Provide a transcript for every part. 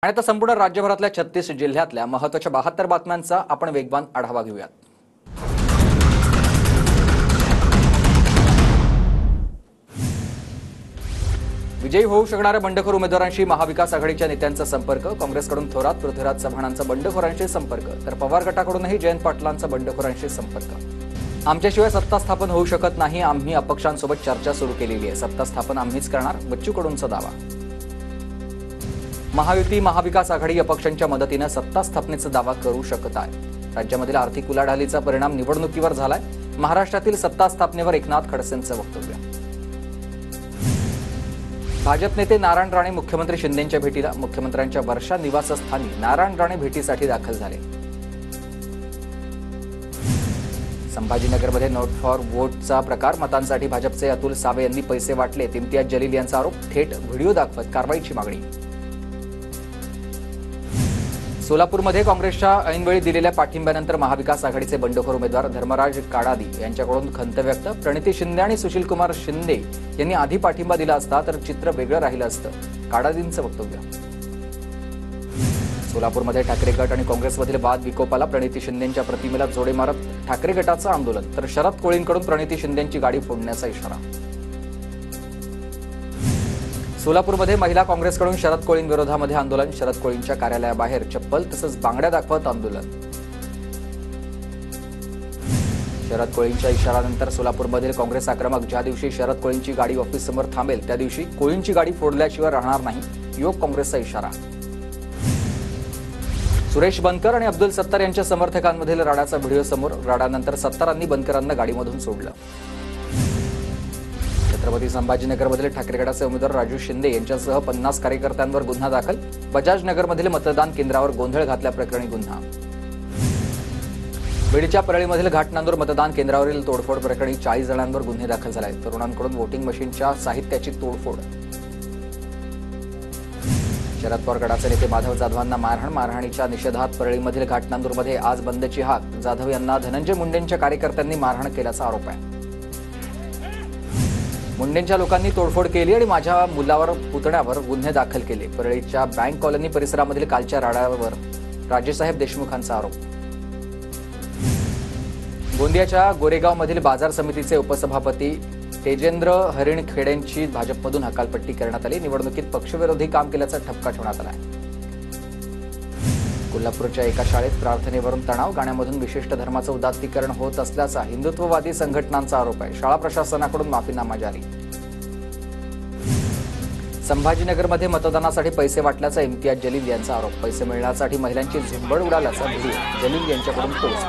आणि आता संपूर्ण राज्यभरातल्या 36 जिल्ह्यातल्या महत्त्वाच्या 72 बातम्यांचा आपण वेगवान आढावा घेऊयात। विजयी होऊ शकणाऱ्या बंडखोर उमेदवारांशी महाविकास आघाडीच्या नेत्यांचा संपर्क। काँग्रेसकडून थोरात पृथ्वीराज चव्हाणांचा बंडखोरांशी संपर्क, तर पवार गटाकडूनही जयंत पाटलांचा बंडखोरांशी संपर्क। आमच्याशिवाय सत्ता स्थापन होऊ शकत नाही, आम्ही अपक्षांसोबत चर्चा सुरू केलेली आहे, सत्ता स्थापन आम्हीच करणार, बच्चू कडूंचा दावा। महायुती महाविकास आघाडी अपक्षांच्या मदतीने सत्ता स्थापनेचा दावा करू शकत आहे। राज्यामधील आर्थिक उलाढालीचा परिणाम निवडणुकीवर झालाय। महाराष्ट्रातील सत्ता स्थापनेवर एकनाथ खडसेंचं वक्तव्य। भाजप नेते नारायण राणे मुख्यमंत्री शिंदेंच्या भेटीला। मुख्यमंत्र्यांच्या वर्षा निवासस्थानी नारायण राणे भेटीसाठी दाखल झाले। संभाजीनगरमध्ये नोट फॉर वोटचा प्रकार, मतांसाठी भाजपचे अतुल सावे यांनी पैसे वाटले, इम्तियाज जलील यांचा आरोप, थेट व्हिडिओ दाखवत कारवाईची मागणी। सोलापूरमध्ये काँग्रेसच्या ऐनवेळी दिलेल्या पाठिंब्यानंतर महाविकास आघाडीचे बंडखोर उमेदवार धर्मराज काडादी यांच्याकडून खंत व्यक्त। प्रणिती शिंदे आणि सुशीलकुमार शिंदे यांनी आधी पाठिंबा दिला असता तर चित्र वेगळं राहिलं असतं, काडादींचं वक्तव्य। सोलापूरमध्ये ठाकरे गट आणि काँग्रेसमधील वाद विकोपाला। प्रणिती शिंदेंच्या प्रतिमेला जोडे मारत ठाकरे गटाचं आंदोलन, तर शरद कोळींकडून प्रणिती शिंदेंची गाडी फोडण्याचा इशारा। सोलापूरमध्ये महिला काँग्रेसकडून शरद कोळींविरोधामध्ये आंदोलन। शरद कोळींच्या कार्यालयाबाहेर चप्पल तसंच बांगड्या दाखवत आंदोलन। शरद कोळींच्या इशाऱ्यानंतर सोलापूरमधील काँग्रेस आक्रमक। ज्या दिवशी शरद कोळींची गाडी ऑफिससमोर थांबेल त्या दिवशी कोळींची गाडी फोडल्याशिवाय राहणार नाही, युवक काँग्रेसचा इशारा। सुरेश बनकर आणि अब्दुल सत्तार यांच्या समर्थकांमधील राडाचा व्हिडिओ समोर। राडानंतर सत्तारांनी बनकरांना गाडीमधून सोडलं। छत्रपती संभाजीनगरमधील ठाकरे गटाचे उमेदवार राजू शिंदे यांच्यासह 50 कार्यकर्त्यांवर गुन्हा दाखल। बजाजनगरमधील मतदान केंद्रावर गोंधळ घातल्याप्रकरणी गुन्हा। बीडच्या परळीमधील घाटनांदूर मतदान केंद्रावरील तोडफोड प्रकरणी 40 जणांवर गुन्हे दाखल झाले आहेत। तरुणांकडून वोटिंग मशीनच्या साहित्याची तोडफोड। शरद पवार गटाचे नेते माधव जाधवांना मारहाण। मारहाणीच्या निषेधात परळीमधील घाटनांदूरमध्ये आज बंदची हाक। जाधव यांना धनंजय मुंडेंच्या कार्यकर्त्यांनी मारहाण केल्याचा आरोप आहे। मुंडेंच्या लोकांनी तोडफोड केली आणि माझ्या मुलावर पुतण्यावर गुन्हे दाखल केले। परळीच्या बँक कॉलनी परिसरामधील कालच्या राडावर राजेसाहेब देशमुखांचा आरोप। गोंदियाच्या गोरेगावमधील बाजार समितीचे उपसभापती तेजेंद्र हरिणखेडेंची भाजपमधून हकालपट्टी करण्यात आली। निवडणुकीत पक्षविरोधी काम केल्याचा ठपका ठेवण्यात आला। कोल्हापूरच्या एका शाळेत प्रार्थनेवरून तणाव। गाण्यामधून विशिष्ट धर्माचं उदात्तीकरण होत असल्याचा हिंदुत्ववादी संघटनांचा आरोप आहे। शाळा प्रशासनाकडून माफीनामा जारी। संभाजीनगरमध्ये मतदानासाठी पैसे वाटल्याचा इम्तियाज जलील यांचा आरोप। पैसे मिळण्यासाठी महिलांची झुंबड उडाल्याचा व्हिडिओ जलील यांच्याकडून पोस्ट।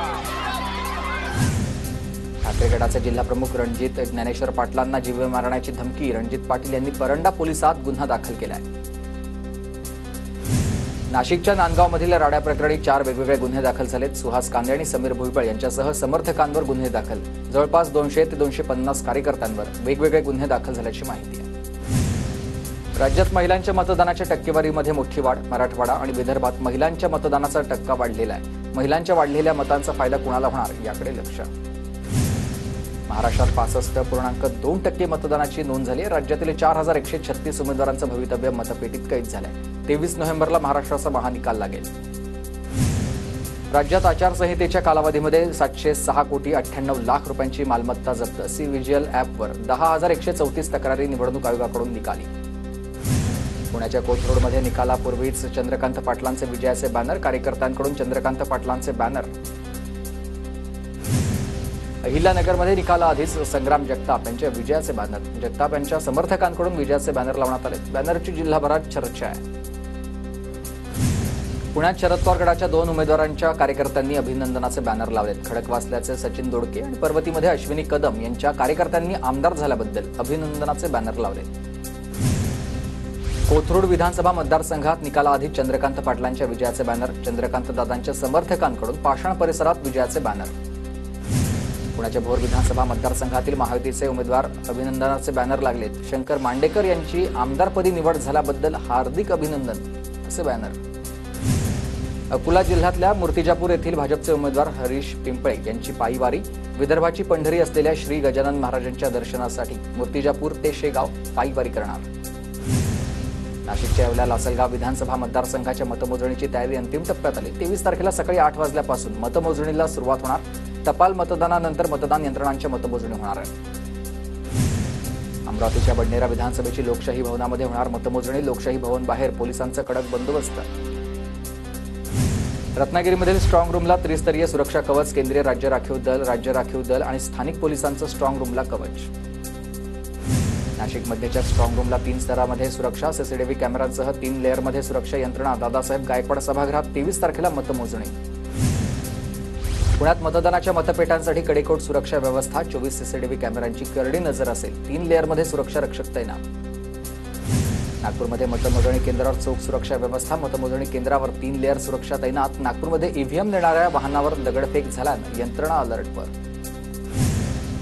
ठाकरे गटाचे जिल्हाप्रमुख रणजित ज्ञानेश्वर पाटलांना जीवे मारण्याची धमकी। रणजित पाटील यांनी परंडा पोलिसात गुन्हा दाखल केलाय। नाशिकच्या नांदगावमधील राड्या प्रकरणी 4 वेगवेगळे गुन्हे दाखल झालेत। सुहास कांदे आणि समीर भुजबळ यांच्यासह समर्थकांवर गुन्हे दाखल। जवळपास 200 ते 250 कार्यकर्त्यांवर वेगवेगळे गुन्हे दाखल झाल्याची माहिती आहे। राज्यात महिलांच्या मतदानाच्या टक्केवारीमध्ये मोठी वाढ। मराठवाडा आणि विदर्भात महिलांच्या मतदानाचा टक्का वाढलेला आहे। महिलांच्या वाढलेल्या मतांचा फायदा कुणाला होणार याकडे लक्ष। महाराष्ट्रात 65.2% मतदानाची नोंद झाली आहे। राज्यातील 4136 उमेदवारांचं भवितव्य मतपेटीत कैद झालंय। 23 नोव्हेंबरला महाराष्ट्राचा महानिकाल लागेल। राज्यात आचारसंहितेच्या कालावधीमध्ये 706 कोटी 98 लाख रुपयांची मालमत्ता जप्त। सी व्हिज्युअल ॲपवर 10,134 तक्रारी निवडणूक आयोगाकडून निकाली। पुण्याच्या कोथरूडमध्ये निकालापूर्वीच चंद्रकांत पाटलांचे विजयाचे बॅनर। कार्यकर्त्यांकडून चंद्रकांत पाटलांचे बॅनर। अहिल्यानगरमध्ये निकालाआधीच संग्राम जगताप यांच्या विजयाचे बॅनर। जगताप यांच्या समर्थकांकडून विजयाचे बॅनर लावण्यात आले। बॅनरची जिल्हाभरात चर्चा आहे। पुण्यात शरद पवार गटाच्या 2 उमेदवारांच्या कार्यकर्त्यांनी अभिनंदनाचे बॅनर लावलेत। खडकवासल्याचे सचिन दोडके आणि पर्वतीमध्ये अश्विनी कदम यांच्या कार्यकर्त्यांनी आमदार झाल्याबद्दल अभिनंदनाचे बॅनर लावले। कोथरूड विधानसभा मतदारसंघात निकालाआधी चंद्रकांत पाटलांच्या विजयाचे बॅनर। चंद्रकांत दादांच्या समर्थकांकडून पाषाण परिसरात विजयाचे बॅनर। पुण्याच्या भोर विधानसभा मतदारसंघातील महायुतीचे उमेदवार अभिनंदनाचे बॅनर लागलेत। शंकर मांडेकर यांची आमदारपदी निवड झाल्याबद्दल हार्दिक अभिनंदन असे बॅनर। अकोला जिल्ह्यातल्या मूर्तिजापूर येथील भाजपचे उमेदवार हरीश पिंपळे यांची पायी वारी। विदर्भाची पंढरी असलेल्या श्री गजानन महाराजांच्या दर्शनासाठी मूर्तिजापूर ते शेगाव पायी वारी करणार। नाशिकच्या येवला लासलगाव विधानसभा मतदारसंघाच्या मतमोजणीची तयारी अंतिम टप्प्यात आली। 23 तारखेला सकाळी 8 वाजल्यापासून मतमोजणीला सुरुवात होणार। टपाल मतदानानंतर मतदान यंत्रणांच्या मतमोजणी होणार आहे। अमरावतीच्या बडनेरा विधानसभेची लोकशाही भवनामध्ये होणार मतमोजणी। लोकशाही भवन बाहेर पोलिसांचा कडक बंदोबस्त। रत्नागिरीमधील स्ट्रॉंग रूमला त्रिस्तरीय सुरक्षा कवच। केंद्रीय राज्य राखीव दल आणि स्थानिक पोलिसांचं स्ट्रॉंग रूमला कवच। नाशिक मध्यच्या स्ट्रॉंग रूमला 3 स्तरामध्ये सुरक्षा। सीसीटीव्ही कॅमेऱ्यांसह 3 लेअरमध्ये सुरक्षा यंत्रणा। दादासाहेब गायकवाड सभागृहात 23 तारखेला मतमोजणी। पुण्यात मतदानाच्या मतपेटांसाठी कडेकोट सुरक्षा व्यवस्था। 24 सीसीटीव्ही कॅमेऱ्यांची करडी नजर असेल। 3 लेअरमध्ये सुरक्षा रक्षक तैनात। नागपूरमध्ये मतमोजणी केंद्रावर चोख सुरक्षा व्यवस्था। मतमोजणी केंद्रावर 3 लेअर सुरक्षा तैनात। नागपूरमध्ये ईव्हीएम नेणाऱ्या वाहनावर दगडफेक झाल्यानं यंत्रणा अलर्टवर।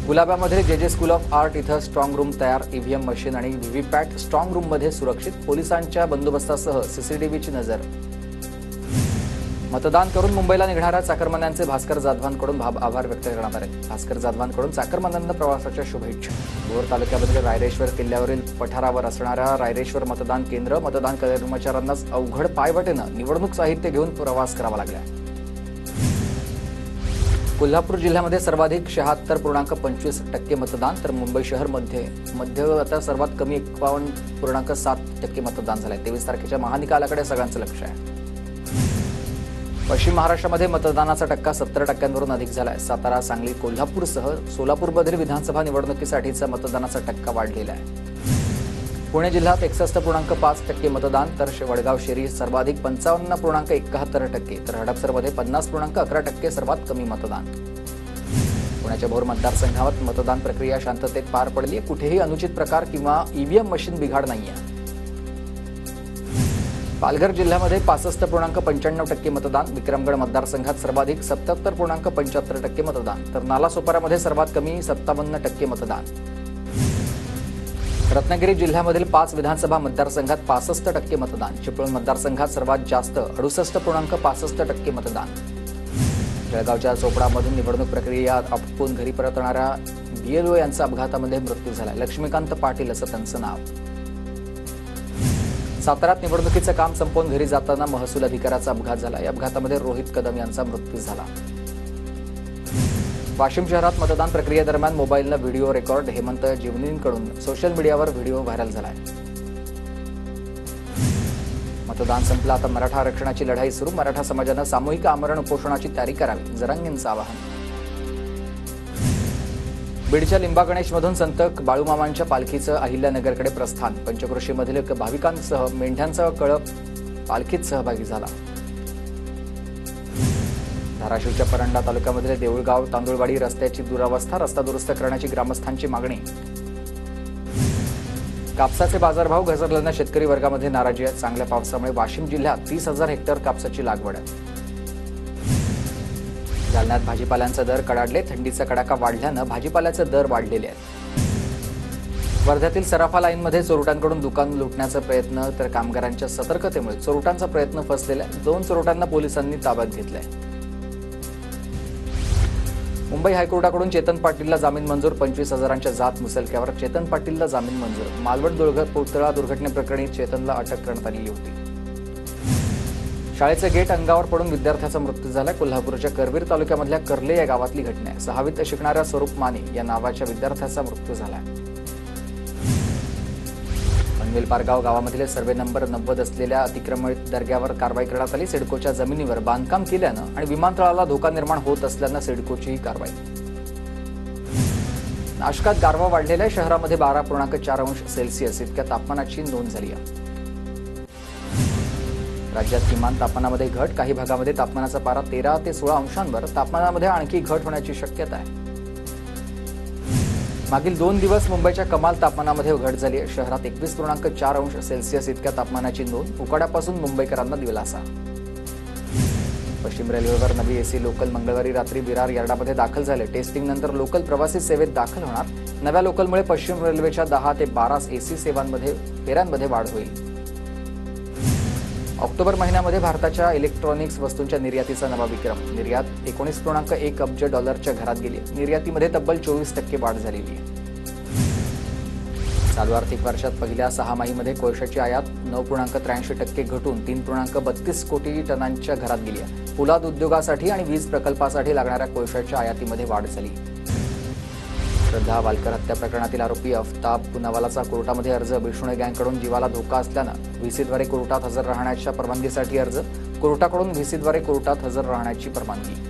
गुलाब्यामध्ये जे स्कूल ऑफ आर्ट इथं स्ट्रॉंग रूम तयार। ईव्हीएम मशीन आणि व्हीव्हीपॅट स्ट्रॉंग रूममध्ये सुरक्षित। पोलिसांच्या बंदोबस्तासह सीसीटीव्हीची नजर। मतदान करून मुंबईला निघणाऱ्या चाकरमान्यांचे भास्कर जाधवांकडून आभार व्यक्त करण्यात आले। भास्कर जाधवांकडून चाकरमान्यांना प्रवासाच्या शुभेच्छा। भोर तालुक्यामधील रायरेश्वर किल्ल्यावरील पठारावर असणाऱ्या रायरेश्वर मतदान केंद्र मतदान कर्मचाऱ्यांनाच अवघड पायवाटेनं निवडणूक साहित्य घेऊन प्रवास करावा लागला। कोल्हापूर जिल्ह्यामध्ये सर्वाधिक 76.25% मतदान तर मुंबई शहर मध्ये आता सर्वात कमी 51.7% मतदान झालंय। 23 तारखेच्या महानिकालाकडे सगळ्यांचं लक्ष आहे। पश्चिम महाराष्ट्रामध्ये मतदानाचा टक्का 70%वरून अधिक झालाय। सातारा, सांगली, कोल्हापूरसह सोलापूरमधील विधानसभा निवडणुकीसाठीचा मतदानाचा टक्का वाढलेला आहे। पुणे जिल्ह्यात 61.5% मतदान तर वडगाव शेरी सर्वाधिक 55.71% तर हडपसरमध्ये 50.11% सर्वात कमी मतदान। पुण्याच्या भोर मतदारसंघात मतदान प्रक्रिया शांततेत पार पडली। कुठेही अनुचित प्रकार किंवा ईव्हीएम मशीन बिघाड नाहीये। पालघर जिल्ह्यामध्ये 65.95% मतदान। विक्रमगड मतदारसंघात सर्वाधिक 77.75% मतदान तर नालासोपारामध्ये सर्वात कमी 57% मतदान। रत्नागिरी जिल्ह्यामधील 5 विधानसभा मतदारसंघात 65% मतदान। चिपळूण मतदारसंघात सर्वात जास्त 68.65% मतदान। जळगावच्या चोपडामधून निवडणूक प्रक्रिया आटोपून घरी परतणाऱ्या बीएलओ यांचा अपघातामध्ये मृत्यू झाला। लक्ष्मीकांत पाटील असं त्यांचं नाव। साताऱ्यात निवडणुकीचं काम संपवून घरी जाताना महसूल अधिकाऱ्याचा अपघात झाला। या अपघातामध्ये रोहित कदम यांचा मृत्यू झाला। वाशिम शहरात मतदान प्रक्रियेदरम्यान मोबाईलनं व्हिडिओ रेकॉर्ड। हेमंत जीवनींकडून सोशल मीडियावर व्हिडिओ व्हायरल झालाय। मतदान संपलं, आता मराठा आरक्षणाची लढाई सुरू। मराठा समाजानं सामूहिक आमरण उपोषणाची तयारी करावी, जरांगेंचं आवाहन। बीडच्या लिंबा गणेशमधून संत बाळूमामांच्या पालखीचं अहिल्यानगरकडे प्रस्थान। पंचक्रोशीमधील भाविकांसह मेंढ्यांचा कळप पालखीत सहभागी झाला। धाराशिवच्या परंडा तालुक्यामधील देऊळगाव तांदुळवाडी रस्त्याची दुरावस्था। रस्ता दुरुस्त करण्याची ग्रामस्थांची मागणी। कापसाचे बाजारभाव घसरल्यानं शेतकरी वर्गामध्ये नाराजी आहे। चांगल्या पावसामुळे वाशिम जिल्ह्यात 30,000 हेक्टर कापसाची लागवड आहे। जालन्यात भाजीपाल्यांचे दर कडाडले। थंडीचा कडाका वाढल्यानं भाजीपाल्याचे दर वाढलेले आहेत। वर्ध्यातील सराफा लाईनमध्ये चोरट्यांकडून दुकान लुटण्याचा प्रयत्न तर कामगारांच्या सतर्कतेमुळे चोरट्यांचा प्रयत्न फसलेला आहे। 2 चोरट्यांना पोलिसांनी ताब्यात घेतलंय। मुंबई हायकोर्टाकडून चेतन पाटीलला जामीन मंजूर। 25,000च्या जात मुसलक्यावर चेतन पाटीलला जामीन मंजूर। मालवण पुतळा दुर्घटनेप्रकरणी चेतनला अटक करण्यात आलेली होती। शाळेचे गेट अंगावर पडून विद्यार्थ्याचा मृत्यू झाला। कोल्हापूरच्या करवीर तालुक्यामधल्या कर्ले या गावातली घटना आहे। 6वीत शिकणाऱ्या स्वरूप माने या नावाच्या विद्यार्थ्याचा मृत्यू झाला। पनवेल पारगाव गावामधील सर्वे नंबर 90 असलेल्या अतिक्रमित दर्ग्यावर कारवाई करण्यात आली। सिडकोच्या जमिनीवर बांधकाम केल्यानं आणि विमानतळाला धोका निर्माण होत असल्यानं सिडकोची कारवाई। नाशकात गारवा वाढलेल्या शहरामध्ये 12.4°C इतक्या तापमानाची नोंद झाली आहे। राज्यात किमान तापमानामध्ये घट। काही भागामध्ये तापमानाचा पारा 13 ते 16 अंशांवर। तापमानामध्ये आणखी घट होण्याची शक्यता आहे। मागील 2 दिवस मुंबईच्या कमाल तापमानामध्ये घट झाली आहे। शहरात 21.4°C इतक्या तापमानाची नोंद। उकाड्यापासून मुंबईकरांना दिलासा। पश्चिम रेल्वेवर नवी एसी लोकल मंगळवारी रात्री विरार यार्डामध्ये दाखल झाले। टेस्टिंग नंतर लोकल प्रवासी सेवेत दाखल होणार। नव्या लोकलमुळे पश्चिम रेल्वेच्या 10 ते 12 एसी सेवांमध्ये फेऱ्यांमध्ये वाढ होईल। ऑक्टोबर महिन्यामध्ये भारताच्या इलेक्ट्रॉनिक्स वस्तूंच्या निर्यातीचा नवा विक्रम। निर्यात $19.1 अब्ज घरात गेली। निर्यातीमध्ये तब्बल 24% वाढ झालेली आहे। चालू आर्थिक वर्षात पहिल्या 6 माहीमध्ये कोळशाची आयात 9.83% घटून 3.32 कोटी टनांच्या घरात गेली आहे. पोलाद उद्योगासाठी आणि वीज प्रकल्पासाठी लागणाऱ्या कोळशाच्या आयातीमध्ये वाढ झाली. श्रद्धा वालकर हत्या प्रकरणातील आरोपी अफताब पुनावालाचा कोर्टामध्ये अर्ज. बिष्णोई गँगकडून जीवाला धोका असल्यानं व्हीसीद्वारे कोर्टात हजर राहण्याच्या परवानगीसाठी अर्ज. कोर्टाकडून व्हीसीद्वारे कोर्टात हजर राहण्याची परवानगी.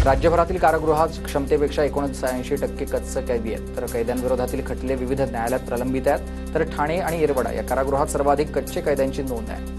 राज्यभरातील कारागृहात क्षमतेपेक्षा 79% कच्चे कैदी आहेत. तर कैद्यांविरोधातील खटले विविध न्यायालयात प्रलंबित आहेत. तर ठाणे आणि येरवडा या कारागृहात सर्वाधिक कच्चे कैद्यांची नोंद आहे.